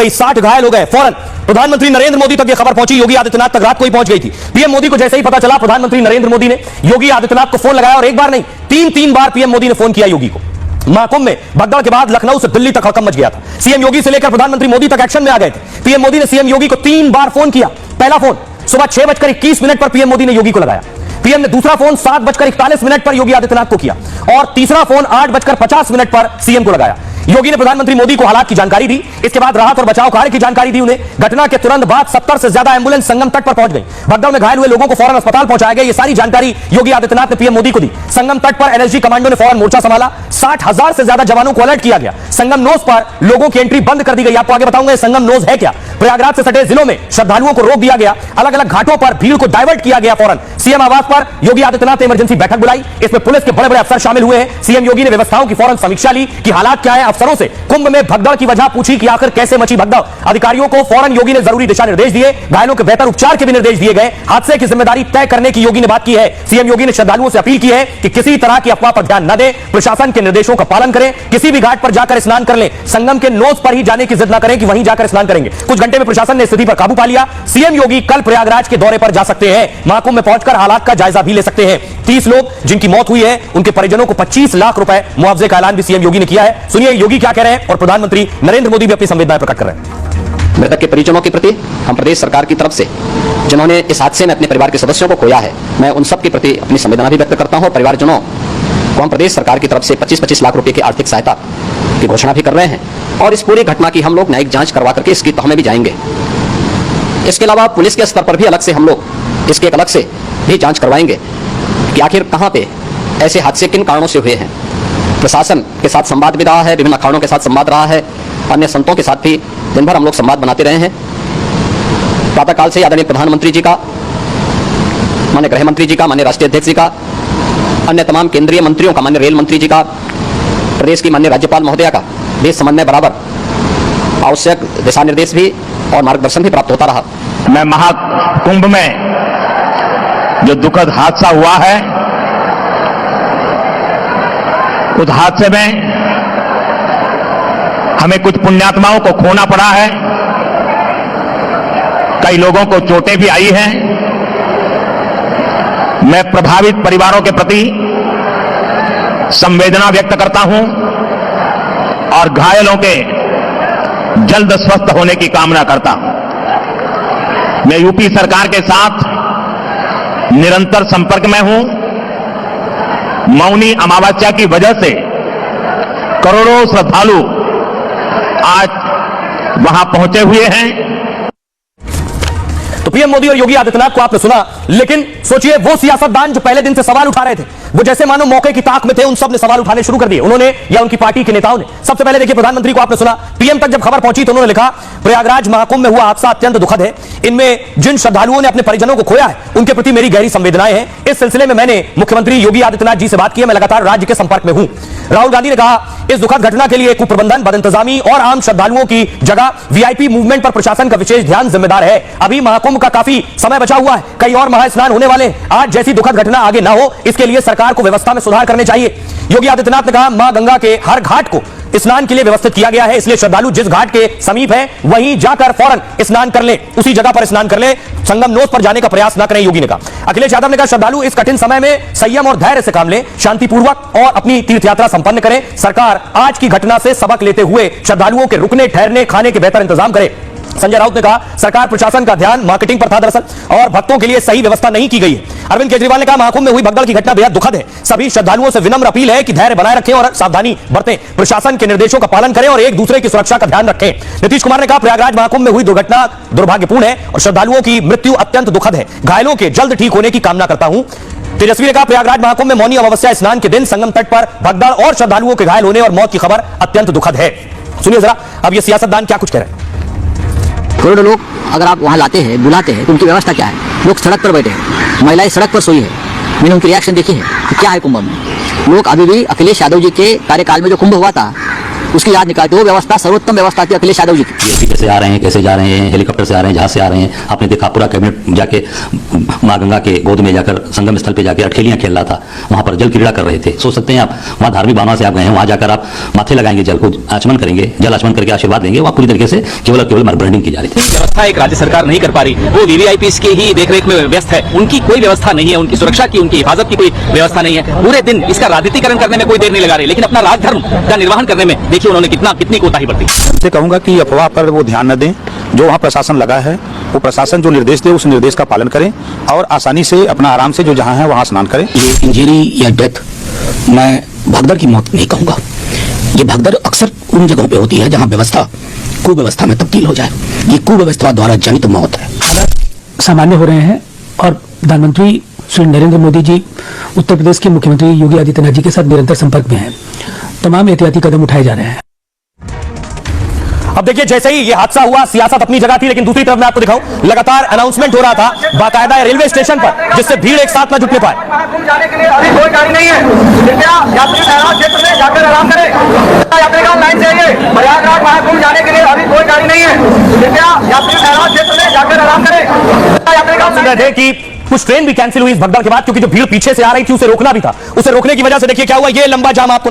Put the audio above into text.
गई, 60 घायल हो गए। फौरन प्रधानमंत्री नरेंद्र मोदी तक यह खबर पहुंची, योगी आदित्यनाथ तक रात को ही पहुंच गई थी। पीएम मोदी को जैसे ही पता चला, प्रधानमंत्री नरेंद्र मोदी ने योगी आदित्यनाथ को फोन लगाया और एक बार नहीं, तीन बार पीएम मोदी ने फोन किया योगी को। महाकुंभ में भगदड़ के बाद लखनऊ से दिल्ली तक हड़कंप मच गया था। सीएम योगी से लेकर प्रधानमंत्री मोदी तक एक्शन में आ गए थे। पीएम मोदी ने सीएम योगी को 3 बार फोन किया। पहला फोन सुबह 6:21 पर पीएम मोदी ने योगी को लगाया। पीएम ने दूसरा फोन 7:41 पर योगी आदित्यनाथ को किया और तीसरा फोन 8:50 पर सीएम को लगाया। योगी ने प्रधानमंत्री मोदी को हालात की जानकारी दी। इसके बाद राहत और बचाव कार्य की जानकारी दी उन्हें। घटना के तुरंत बाद 70 से ज्यादा एम्बुलेंस संगम तट पर पहुंच गई। भगदड़ में घायल हुए लोगों को फौरन अस्पताल पहुंचाया गया। ये सारी जानकारी योगी आदित्यनाथ ने पीएम मोदी को दी। संगम तट पर एनएसजी कमांडो ने फौरन मोर्चा संभाला। 60,000 से ज्यादा जवानों को अलर्ट किया गया। संगम नोज पर लोगों की एंट्री बंद कर दी गई। आपको आगे बताऊंगा संगम नोज है क्या। प्रयागराज से सटे जिलों में श्रद्धालुओं को रोक दिया गया। अलग अलग घाटों पर भीड़ को डाइवर्ट किया गया। फौरन सीएम आवास पर योगी आदित्यनाथ ने इमरजेंसी बैठक बुलाई। इसमें पुलिस के बड़े बड़े अफसर शामिल हुए हैं। सीएम योगी ने व्यवस्थाओं की फौरन समीक्षा ली कि हालात क्या है। अफसरों से कुंभ में भगदड़ की वजह पूछी कि आखिर कैसे मची भगदड़। अधिकारियों को फौरन योगी ने जरूरी दिशा निर्देश दिए। घायलों के बेहतर उपचार के भी निर्देश दिए गए। हादसे की जिम्मेदारी तय करने की योगी ने बात की है। सीएम योगी ने श्रद्धालुओं से अपील की है कि किसी तरह की अफवाह पर ध्यान न दें, प्रशासन के निर्देशों का पालन करें, किसी भी घाट पर जाकर स्नान कर लें। संगम के नोज पर ही जाने की जिद न करें कि वहीं जाकर स्नान करेंगे। कुछ घंटे में प्रशासन ने स्थिति पर काबू पा लिया। सीएम योगी कल प्रयागराज के दौरे पर जा सकते हैं। महाकुंभ में पहुंचकर हालात का जायजा भी ले सकते हैं। 30 लोग जिनकी मौत हुई है उनके परिजनों को 25 लाख रुपए मुआवजे का ऐलान भी सीएम योगी ने किया है। सुनिए योगी क्या कह रहे हैं और प्रधानमंत्री नरेंद्र मोदी भी अपनी संवेदनाएं प्रकट कर रहे हैं। मृतक के परिजनों के प्रति हम प्रदेश सरकार की तरफ से जिन्होंने इस हादसे में अपने परिवार के सदस्यों को खोया है, मैं उन सब के प्रति अपनी संवेदना भी व्यक्त करता हूं। परिवारजनों को हम प्रदेश सरकार की तरफ से 25-25 लाख रुपए की आर्थिक सहायता की घोषणा भी कर रहे हैं और इस पूरी घटना की हम लोग न्यायिक जांच करवा करके इसकी तह में भी जाएंगे। इसके अलावा पुलिस के स्तर पर भी अलग से हम लोग इसके एक अलग से भी जांच करवाएंगे कि आखिर कहां पे ऐसे हादसे किन कारणों से हुए हैं। प्रशासन के साथ संवाद भी रहा है, विभिन्न अखाड़ों के साथ संवाद रहा है, अन्य संतों के साथ भी दिन भर हम लोग संवाद बनाते रहे हैं। प्रातःकाल से आदरणीय प्रधानमंत्री जी का, माननीय गृह मंत्री जी का, माननीय राष्ट्रीय अध्यक्ष जी का, अन्य तमाम केंद्रीय मंत्रियों का, माननीय रेल मंत्री जी का, प्रदेश की माननीय राज्यपाल महोदया का देश समन्वय बराबर आवश्यक दिशा निर्देश भी और मार्गदर्शन भी प्राप्त होता रहा। मैं महाकुंभ में जो दुखद हादसा हुआ है, उस हादसे में हमें कुछ पुण्यात्माओं को खोना पड़ा है, कई लोगों को चोटें भी आई हैं। मैं प्रभावित परिवारों के प्रति संवेदना व्यक्त करता हूं और घायलों के जल्द स्वस्थ होने की कामना करता हूं। मैं यूपी सरकार के साथ निरंतर संपर्क में हूं। मौनी अमावस्या की वजह से करोड़ों श्रद्धालु आज वहां पहुंचे हुए हैं। तो पीएम मोदी और योगी आदित्यनाथ को आपने सुना, लेकिन सोचिए वो सियासतदान जो पहले दिन से सवाल उठा रहे थे, वो जैसे मानो मौके की ताक में थे, उन सब ने सवाल उठाने शुरू कर दिए। उन्होंने या उनकी पार्टी के नेताओं ने। सबसे पहले देखिए प्रधानमंत्री को आपने सुना, पीएम तक जब खबर पहुंची तो उन्होंने लिखा प्रयागराज महाकुंभ में हुआ हादसा अत्यंत दुखद है। इनमें जिन श्रद्धालुओं ने अपने परिजनों को खोया है उनके प्रति मेरी गहरी संवेदनाएं हैं। इस सिलसिले में मैंने मुख्यमंत्री योगी आदित्यनाथ जी से बात की है। मैं लगातार राज्य के संपर्क में हूं। राहुल गांधी ने कहा इस दुखद घटना के लिए कुप्रबंधन, बदइंतजामी और आम श्रद्धालुओं की जगह वीआईपी मूवमेंट पर प्रशासन का विशेष ध्यान जिम्मेदार है। अभी महाकुंभ का काफी समय बचा हुआ है, कई और महास्नान होने वाले हैं। आज जैसी दुखद घटना आगे ना हो, इसके लिए सरकार को व्यवस्था में सुधार करने चाहिए। योगी आदित्यनाथ ने कहा मां गंगा के हर घाट को स्नान के लिए व्यवस्थित किया गया है, इसलिए श्रद्धालु जिस घाट के समीप है वहीं जाकर फौरन स्नान कर ले, उसी जगह पर स्नान कर ले, संगम नोज पर जाने का प्रयास न करें, योगी ने कहा। अखिलेश यादव ने कहा श्रद्धालु इस कठिन समय में संयम और धैर्य से काम लें, शांतिपूर्वक और अपनी तीर्थ यात्रा संपन्न करें। सरकार आज की घटना से सबक लेते हुए श्रद्धालुओं के रुकने, ठहरने, खाने के बेहतर इंतजाम करे। संजय राउत ने कहा सरकार प्रशासन का ध्यान मार्केटिंग पर था दरअसल, और भक्तों के लिए सही व्यवस्था नहीं की गई है। अरविंद केजरीवाल ने कहा महाकुंभ में हुई भगदड़ की घटना बेहद दुखद है। सभी श्रद्धालुओं से विनम्र अपील है कि धैर्य बनाए रखें और सावधानी बरतें, प्रशासन के निर्देशों का पालन करें और एक दूसरे की सुरक्षा का ध्यान रखें। नीतीश कुमार ने कहा प्रयागराज महाकुंभ में हुई दुर्घटना दुर्भाग्यपूर्ण है और श्रद्धालुओं की मृत्यु अत्यंत दुखद है। घायलों के जल्द ठीक होने की कामना करता हूं। तेजस्वी ने कहा प्रयागराज महाकुंभ में मौनी अमावस्या स्नान के दिन संगम तट पर भगदड़ और श्रद्धालुओं के घायल होने और मौत की खबर अत्यंत दुखद है। सुनिए जरा अब ये सियासतदान क्या कुछ कह रहे हैं। करोड़ों लोग अगर आप वहाँ लाते हैं, बुलाते हैं, तो उनकी व्यवस्था क्या है? लोग सड़क पर बैठे हैं, महिलाएं सड़क पर सोई है, मैंने उनकी रिएक्शन देखी है। तो क्या है कुंभ में? लोग अभी भी अखिलेश यादव जी के कार्यकाल में जो कुंभ हुआ था उसकी याद निकालते। वो व्यवस्था सर्वोत्तम व्यवस्था थी अखिलेश यादव जी की। ये कैसे आ रहे हैं, कैसे जा रहे हैं, हेलीकॉप्टर से आ रहे हैं, जहाज से आ रहे हैं। आपने देखा पूरा कैबिनेट जाके माँ गंगा के गोद में जाकर संगम स्थल पे जाके अठेलियां खेल रहा था, वहां पर जल क्रीड़ा कर रहे थे। सोच सकते हैं आप, वहां धार्मिक भावना से आप गए हैं, वहां जाकर आप माथे लगाएंगे, जल को आचमन करेंगे, जल आचमन करके आशीर्वाद लेंगे। वहां पूरी तरीके से केवल ब्रांडिंग की जा रही थी। व्यवस्था एक राज्य सरकार नहीं कर पा रही, वो वीवीआईपीस की ही देखरेख में व्यस्त है। उनकी कोई व्यवस्था नहीं है, उनकी सुरक्षा की, उनकी हिफाजत की कोई व्यवस्था नहीं है। पूरे दिन इसका राजनीतिकरण करने में कोई देर नहीं लगा रही, लेकिन अपना राजधर्म का निर्वहन करने में देखिए उन्होंने कितनी कोताही बरती। से कहूंगा कि अफवाह पर वो ध्यान न दें। जो वहाँ प्रशासन लगा है, वो प्रशासन जो निर्देश दे उस निर्देश का पालन करें और आसानी से अपना आराम से जो जहाँ है वहाँ स्नान करें। ये इंजरी या डेथ मैं भगदड़ की मौत नहीं कहूंगा। ये भगदड़ अक्सर उन जगहों पे होती है जहाँ व्यवस्था कुव्यवस्था में तब्दील हो जाए। ये कुव्यवस्था द्वारा जनित मौत है। सामान्य हो रहे हैं और प्रधानमंत्री श्री नरेंद्र मोदी जी उत्तर प्रदेश के मुख्यमंत्री योगी आदित्यनाथ जी के साथ निरंतर संपर्क में हैं। तमाम एहतियाती कदम उठाए जा रहे हैं। अब देखिए, जैसे ही ये हादसा हुआ, सियासत अपनी जगह थी, लेकिन दूसरी तरफ मैं आपको दिखाऊं, लगातार अनाउंसमेंट हो रहा था बाकायदा रेलवे स्टेशन पर, जिससे भीड़ एक साथ न जुटने पाए। जाने के लिए अभी कोई गाड़ी नहीं है। कृपया यात्री ठहराव क्षेत्र में जाकर आराम करें। यात्रीगण लाइन से आइए। प्रयागराज महाकुंभ जाने के लिए अभी कोई गाड़ी नहीं है। कृपया यात्री ठहराव क्षेत्र में जाकर आराम करें। यात्रीगण सुन रहे थे कि कुछ ट्रेन भी कैंसिल हुई इस भगदड़ के बाद, क्योंकि जो भीड़ पीछे से आ रही थी उसे रोकना भी था। उसे रोकने की वजह से देखिए क्या हुआ, ये लंबा जाम आपको